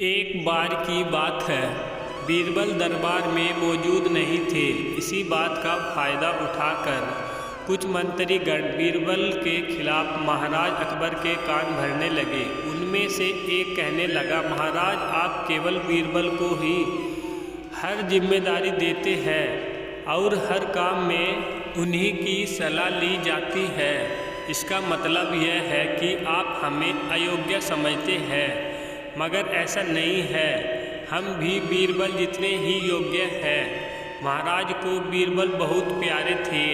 एक बार की बात है, बीरबल दरबार में मौजूद नहीं थे। इसी बात का फ़ायदा उठाकर कुछ मंत्रीगण बीरबल के खिलाफ महाराज अकबर के कान भरने लगे। उनमें से एक कहने लगा, महाराज आप केवल बीरबल को ही हर जिम्मेदारी देते हैं और हर काम में उन्हीं की सलाह ली जाती है। इसका मतलब यह है कि आप हमें अयोग्य समझते हैं, मगर ऐसा नहीं है। हम भी बीरबल जितने ही योग्य हैं। महाराज को बीरबल बहुत प्यारे थे।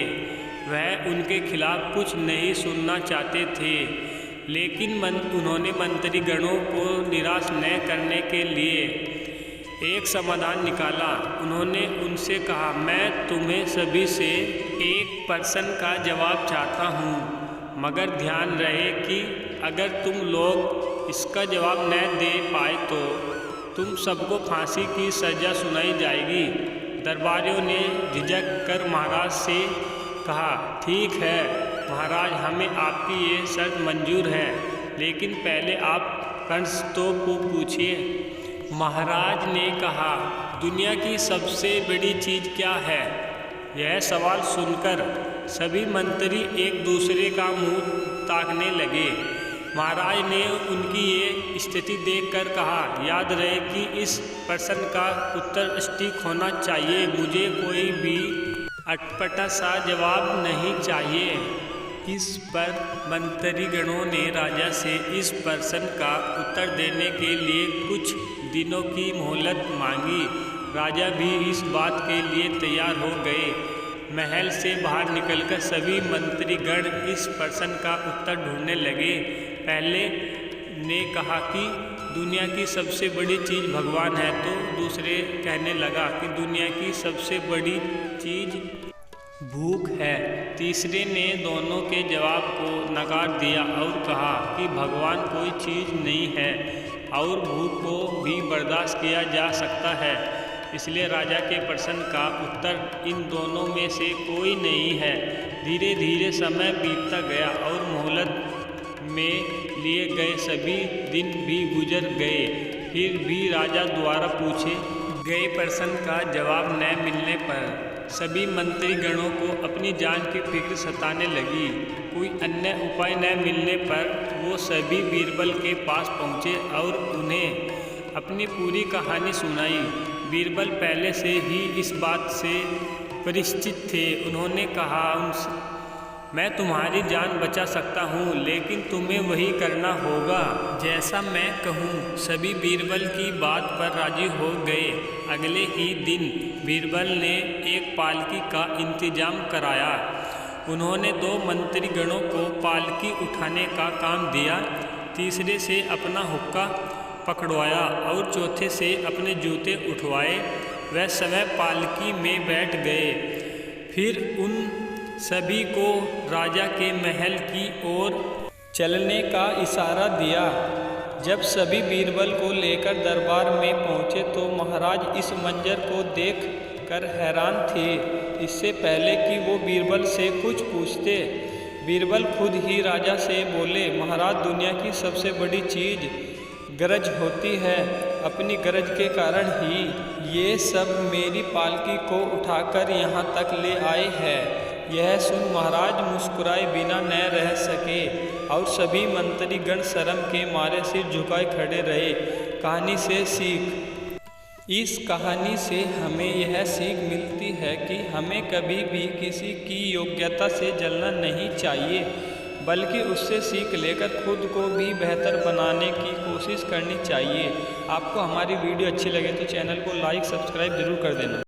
वह उनके खिलाफ कुछ नहीं सुनना चाहते थे, लेकिन उन्होंने मंत्रीगणों को निराश न करने के लिए एक समाधान निकाला। उन्होंने उनसे कहा, मैं तुम्हें सभी से एक प्रश्न का जवाब चाहता हूँ, मगर ध्यान रहे कि अगर तुम लोग इसका जवाब न दे पाए तो तुम सबको फांसी की सज़ा सुनाई जाएगी। दरबारियों ने झिझक कर महाराज से कहा, ठीक है महाराज, हमें आपकी ये शर्त मंजूर है, लेकिन पहले आप प्रश्न तो पूछिए। महाराज ने कहा, दुनिया की सबसे बड़ी चीज़ क्या है? यह सवाल सुनकर सभी मंत्री एक दूसरे का मुंह ताकने लगे। महाराज ने उनकी ये स्थिति देखकर कहा, याद रहे कि इस प्रश्न का उत्तर सटीक होना चाहिए। मुझे कोई भी अटपटा सा जवाब नहीं चाहिए। इस पर मंत्रीगणों ने राजा से इस प्रश्न का उत्तर देने के लिए कुछ दिनों की मोहलत मांगी। राजा भी इस बात के लिए तैयार हो गए। महल से बाहर निकलकर सभी मंत्रीगण इस प्रश्न का उत्तर ढूंढने लगे। पहले ने कहा कि दुनिया की सबसे बड़ी चीज़ भगवान है, तो दूसरे कहने लगा कि दुनिया की सबसे बड़ी चीज़ भूख है। तीसरे ने दोनों के जवाब को नकार दिया और कहा कि भगवान कोई चीज़ नहीं है और भूख को भी बर्दाश्त किया जा सकता है। इसलिए राजा के प्रश्न का उत्तर इन दोनों में से कोई नहीं है। धीरे धीरे समय बीतता गया और मोहलत में लिए गए सभी दिन भी गुजर गए। फिर भी राजा द्वारा पूछे गए प्रश्न का जवाब न मिलने पर सभी मंत्रीगणों को अपनी जान की फिक्र सताने लगी। कोई अन्य उपाय न मिलने पर वो सभी बीरबल के पास पहुँचे और उन्हें अपनी पूरी कहानी सुनाई। बीरबल पहले से ही इस बात से परिचित थे। उन्होंने कहा, मैं तुम्हारी जान बचा सकता हूँ, लेकिन तुम्हें वही करना होगा जैसा मैं कहूँ। सभी बीरबल की बात पर राजी हो गए। अगले ही दिन बीरबल ने एक पालकी का इंतजाम कराया। उन्होंने 2 मंत्रीगणों को पालकी उठाने का काम दिया, तीसरे से अपना हुक्का पकड़वाया और चौथे से अपने जूते उठवाए। वह समय पालकी में बैठ गए। फिर उन सभी को राजा के महल की ओर चलने का इशारा दिया। जब सभी बीरबल को लेकर दरबार में पहुँचे तो महाराज इस मंजर को देख कर हैरान थे। इससे पहले कि वो बीरबल से कुछ पूछते, बीरबल खुद ही राजा से बोले, महाराज दुनिया की सबसे बड़ी चीज़ गरज होती है। अपनी गरज के कारण ही ये सब मेरी पालकी को उठाकर यहाँ तक ले आए हैं। यह सुन महाराज मुस्कुराए बिना न रह सके और सभी मंत्रीगण शर्म के मारे सिर झुकाए खड़े रहे। कहानी से सीख। इस कहानी से हमें यह सीख मिलती है कि हमें कभी भी किसी की योग्यता से जलना नहीं चाहिए, बल्कि उससे सीख लेकर खुद को भी बेहतर बनाने की कोशिश करनी चाहिए। आपको हमारी वीडियो अच्छी लगे तो चैनल को लाइक सब्सक्राइब जरूर कर देना।